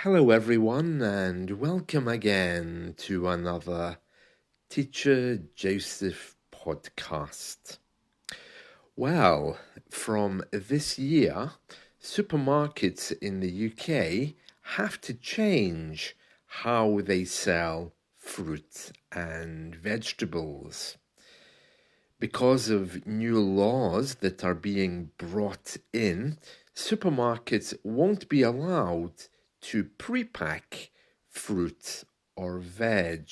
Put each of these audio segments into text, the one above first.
Hello, everyone, and welcome again to another Teacher Joseph podcast. Well, from this year, supermarkets in the UK have to change how they sell fruit and vegetables. Because of new laws that are being brought in, supermarkets won't be allowed to pre-pack fruit or veg.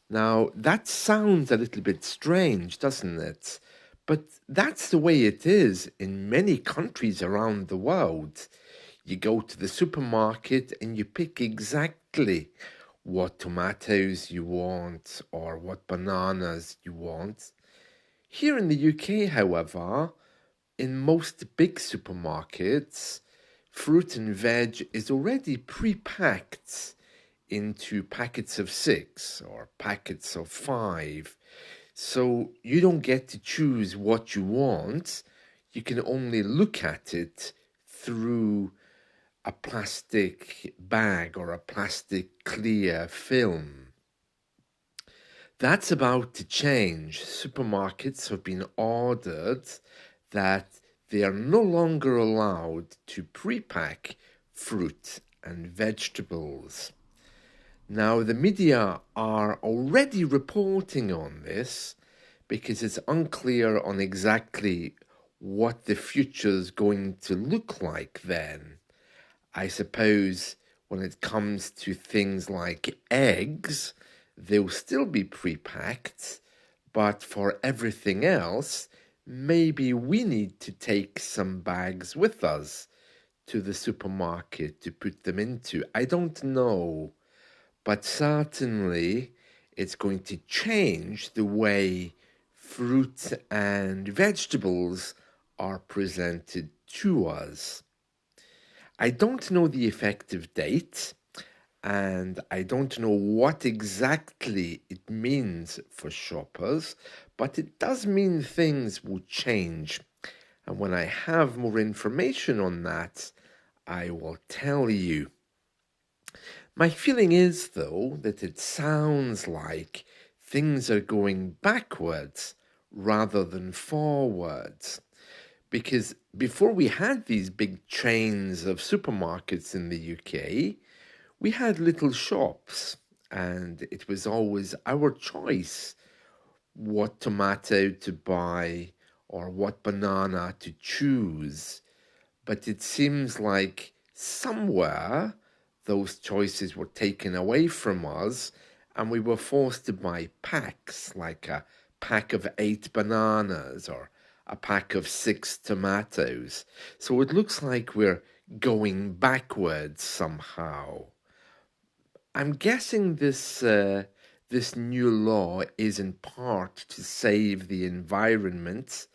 Now, that sounds a little bit strange, doesn't it? But that's the way it is in many countries around the world. You go to the supermarket and you pick exactly what tomatoes you want or what bananas you want. Here in the UK, however, in most big supermarkets, fruit and veg is already pre-packed into packets of 6 or packets of 5. So you don't get to choose what you want. You can only look at it through a plastic bag or a plastic clear film. That's about to change. Supermarkets have been ordered that they are no longer allowed to pre-pack fruit and vegetables. Now, the media are already reporting on this because it's unclear on exactly what the future is going to look like then. I suppose when it comes to things like eggs, they'll still be pre-packed, but for everything else, maybe we need to take some bags with us to the supermarket to put them into. I don't know, but certainly it's going to change the way fruit and vegetables are presented to us. I don't know the effective date, and I don't know what exactly it means for shoppers, but it does mean things will change. And when I have more information on that, I will tell you. My feeling is, though, that it sounds like things are going backwards rather than forwards. Because before we had these big chains of supermarkets in the UK, we had little shops, and it was always our choice what tomato to buy or what banana to choose. But it seems like somewhere those choices were taken away from us, and we were forced to buy packs, like a pack of 8 bananas or a pack of 6 tomatoes. So it looks like we're going backwards somehow. I'm guessing this new law is in part to save the environment,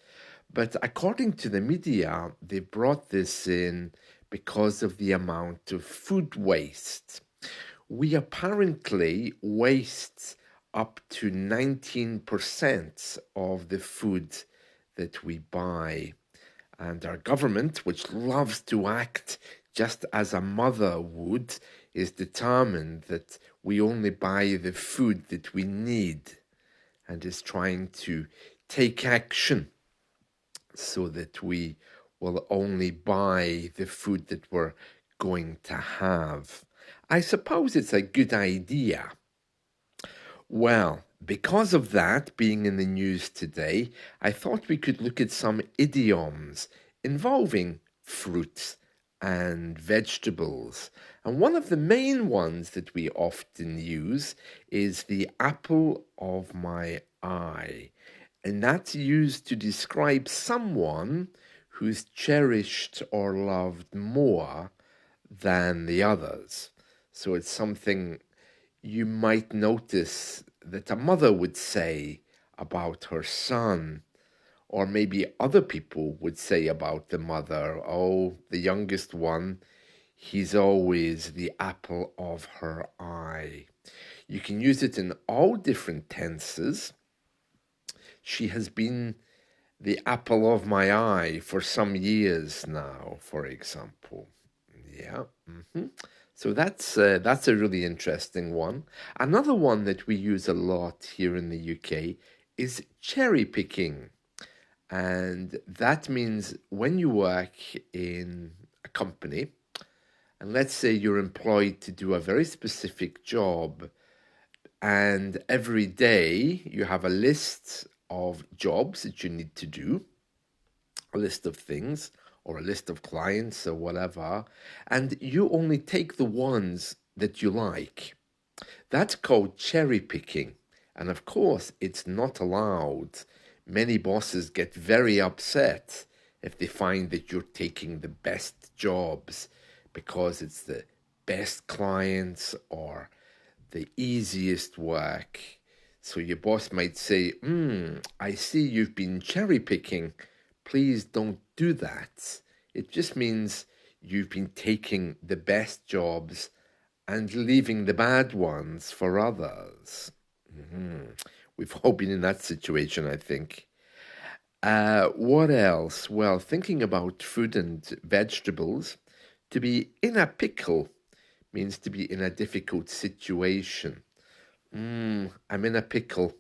but according to the media, they brought this in because of the amount of food waste. We apparently waste up to 19% of the food that we buy. And our government, which loves to act just as a mother would, is determined that we only buy the food that we need and is trying to take action so that we will only buy the food that we're going to have. I suppose it's a good idea. Well, because of that being in the news today, I thought we could look at some idioms involving fruits and vegetables. And one of the main ones that we often use is the apple of my eye. And that's used to describe someone who's cherished or loved more than the others. So it's something you might notice that a mother would say about her son, or maybe other people would say about the mother, oh, the youngest one, he's always the apple of her eye. You can use it in all different tenses. She has been the apple of my eye for some years now, for example. Yeah. So that's a really interesting one. Another one that we use a lot here in the UK is cherry picking. And that means when you work in a company, and let's say you're employed to do a very specific job, and every day you have a list of jobs that you need to do, a list of things, or a list of clients, or whatever, and you only take the ones that you like. That's called cherry picking. And of course, it's not allowed. Many bosses get very upset if they find that you're taking the best jobs because it's the best clients or the easiest work. So your boss might say, I see you've been cherry picking. Please don't do that. It just means you've been taking the best jobs and leaving the bad ones for others. We've all been in that situation, I think. What else? Well, thinking about food and vegetables, to be in a pickle means to be in a difficult situation. I'm in a pickle.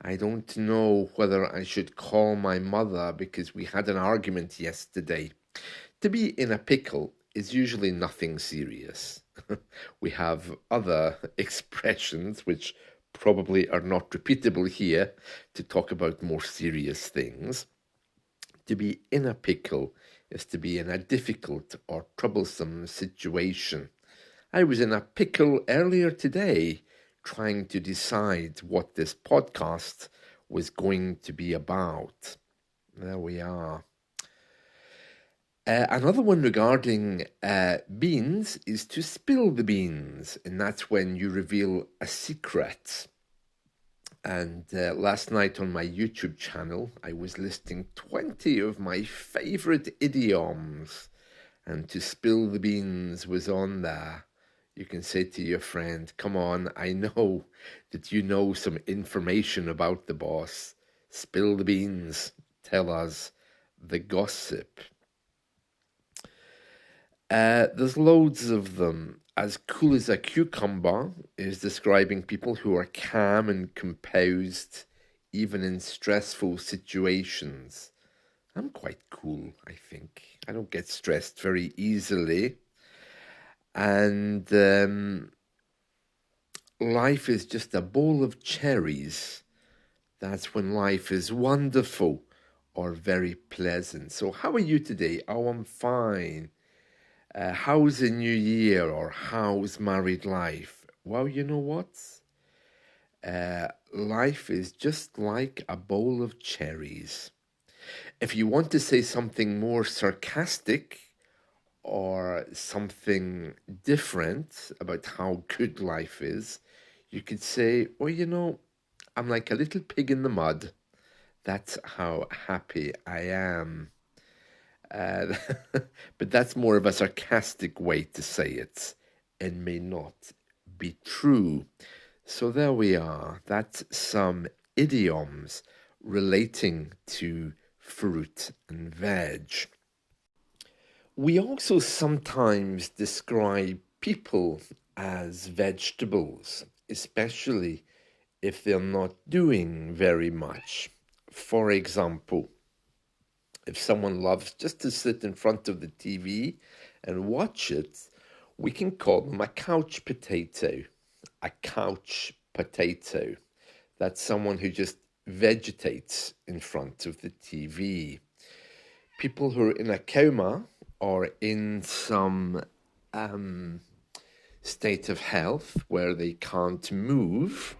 I don't know whether I should call my mother because we had an argument yesterday. To be in a pickle is usually nothing serious. We have other expressions which probably are not repeatable here to talk about more serious things. To be in a pickle is to be in a difficult or troublesome situation. I was in a pickle earlier today trying to decide what this podcast was going to be about. There we are. Another one regarding beans is to spill the beans, and that's when you reveal a secret. And last night on my YouTube channel, I was listing 20 of my favorite idioms, and to spill the beans was on there. You can say to your friend, come on, I know that you know some information about the boss. Spill the beans. Tell us the gossip. There's loads of them. As cool as a cucumber is describing people who are calm and composed, even in stressful situations. I'm quite cool, I think. I don't get stressed very easily. And life is just a bowl of cherries. That's when life is wonderful or very pleasant. So, how are you today? Oh, I'm fine. How's the new year or how's married life? Well, you know what? Life is just like a bowl of cherries. If you want to say something more sarcastic or something different about how good life is, you could say, well, you know, I'm like a little pig in the mud. That's how happy I am. Uh, but that's more of a sarcastic way to say it and may not be true. So there we are. That's some idioms relating to fruit and veg. We also sometimes describe people as vegetables, especially if they're not doing very much. For example, if someone loves just to sit in front of the TV and watch it, we can call them a couch potato. A couch potato. That's someone who just vegetates in front of the TV. People who are in a coma or in some state of health where they can't move,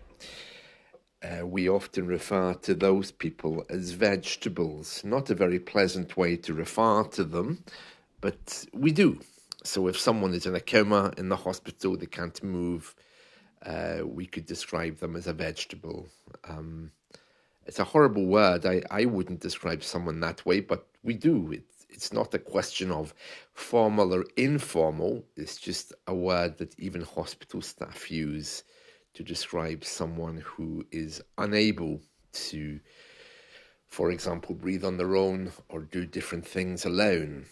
we often refer to those people as vegetables. Not a very pleasant way to refer to them, but we do. So if someone is in a coma in the hospital, they can't move, we could describe them as a vegetable. It's a horrible word. I wouldn't describe someone that way, but we do. It's not a question of formal or informal. It's just a word that even hospital staff use to describe someone who is unable to, for example, breathe on their own or do different things alone.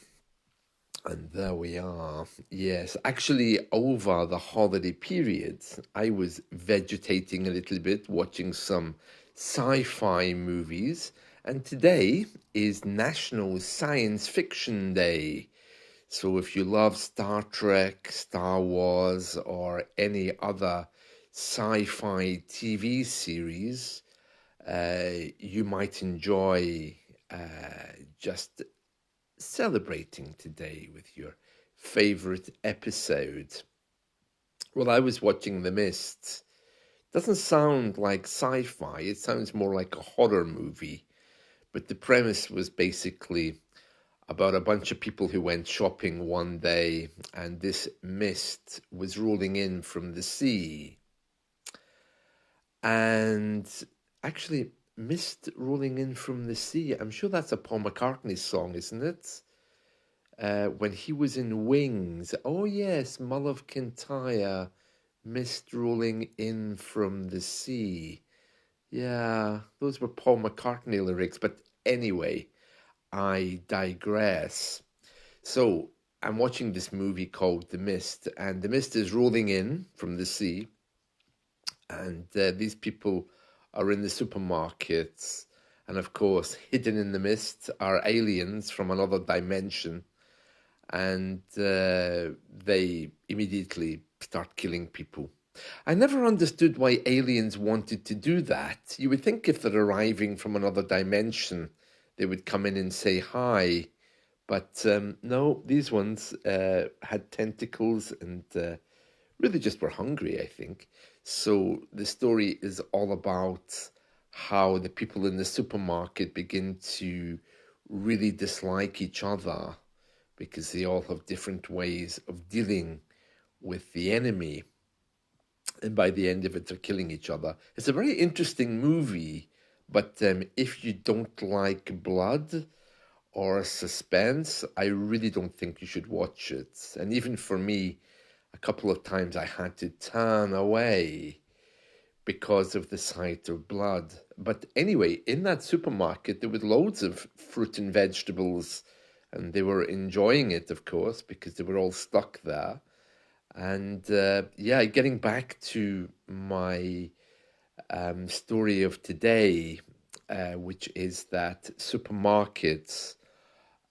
And there we are. Yes, actually, over the holiday period, I was vegetating a little bit, watching some sci fi movies. And today is National Science Fiction Day. So if you love Star Trek, Star Wars, or any other sci fi TV series, you might enjoy just celebrating today with your favorite episode. Well, I was watching The Mist. Doesn't sound like sci fi, it sounds more like a horror movie. But the premise was basically about a bunch of people who went shopping one day and this mist was rolling in from the sea. And actually, mist rolling in from the sea, I'm sure that's a Paul McCartney song, isn't it? When he was in Wings. Oh, yes, Mull of Kintyre, mist rolling in from the sea. Yeah, those were Paul McCartney lyrics. But anyway, I digress. So I'm watching this movie called The Mist, and the mist is rolling in from the sea, and these people are in the supermarkets. And of course, hidden in the mist are aliens from another dimension, and they immediately start killing people. I never understood why aliens wanted to do that. You would think if they're arriving from another dimension, they would come in and say hi. But no, these ones had tentacles and really just were hungry, I think. So the story is all about how the people in the supermarket begin to really dislike each other because they all have different ways of dealing with the enemy. And by the end of it, they're killing each other. It's a very interesting movie, but if you don't like blood or suspense, I really don't think you should watch it. And even for me, a couple of times I had to turn away because of the sight of blood. But anyway, in that supermarket, there was loads of fruit and vegetables, and they were enjoying it, of course, because they were all stuck there. And yeah, getting back to my story of today, which is that supermarkets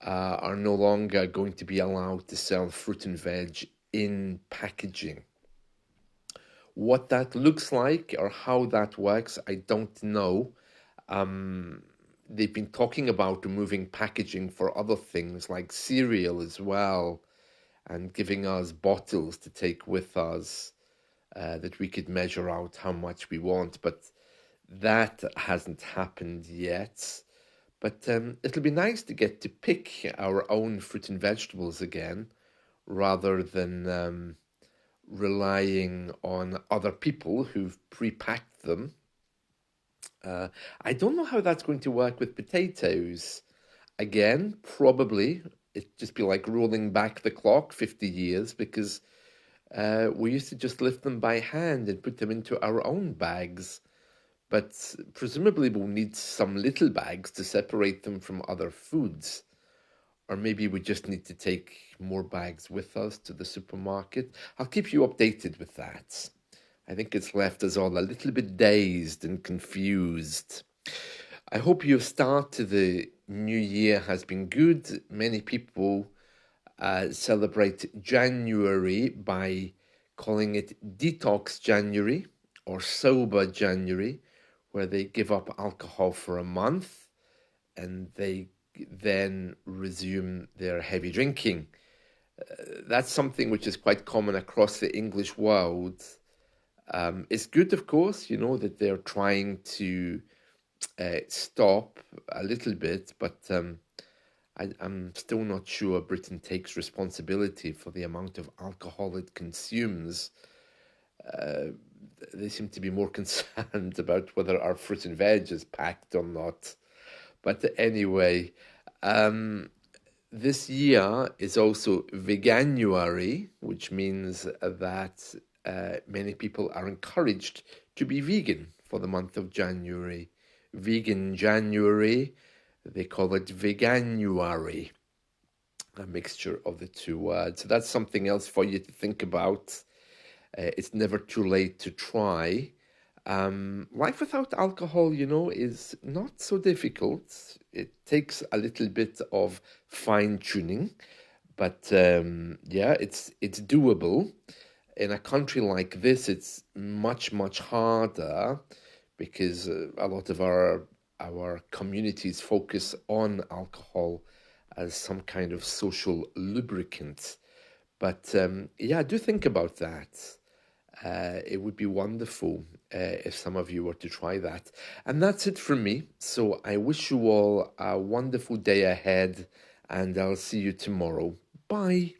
are no longer going to be allowed to sell fruit and veg in packaging. What that looks like or how that works, I don't know. Um, they've been talking about removing packaging for other things like cereal as well, and giving us bottles to take with us that we could measure out how much we want. But that hasn't happened yet. But it'll be nice to get to pick our own fruit and vegetables again rather than relying on other people who've pre-packed them. I don't know how that's going to work with potatoes. Again, probably it'd just be like rolling back the clock 50 years because we used to just lift them by hand and put them into our own bags. But presumably we'll need some little bags to separate them from other foods. Or maybe we just need to take more bags with us to the supermarket. I'll keep you updated with that. I think it's left us all a little bit dazed and confused. I hope your start to the new year has been good. Many people celebrate January by calling it Detox January or Sober January, where they give up alcohol for a month and they then resume their heavy drinking. That's something which is quite common across the English world. It's good, of course, that they're trying to stop a little bit, but I'm still not sure Britain takes responsibility for the amount of alcohol it consumes. Uh, they seem to be more concerned about whether our fruit and veg is packed or not. But anyway, um, this year is also Veganuary, which means that many people are encouraged to be vegan for the month of January. Vegan January, they call it Veganuary. a mixture of the two words. So that's something else for you to think about. It's never too late to try. Life without alcohol, is not so difficult. It takes a little bit of fine tuning, but yeah, it's doable. In a country like this, it's much harder because a lot of our communities focus on alcohol as some kind of social lubricant. But yeah, do think about that. It would be wonderful if some of you were to try that. And that's it from me. So I wish you all a wonderful day ahead, and I'll see you tomorrow. Bye.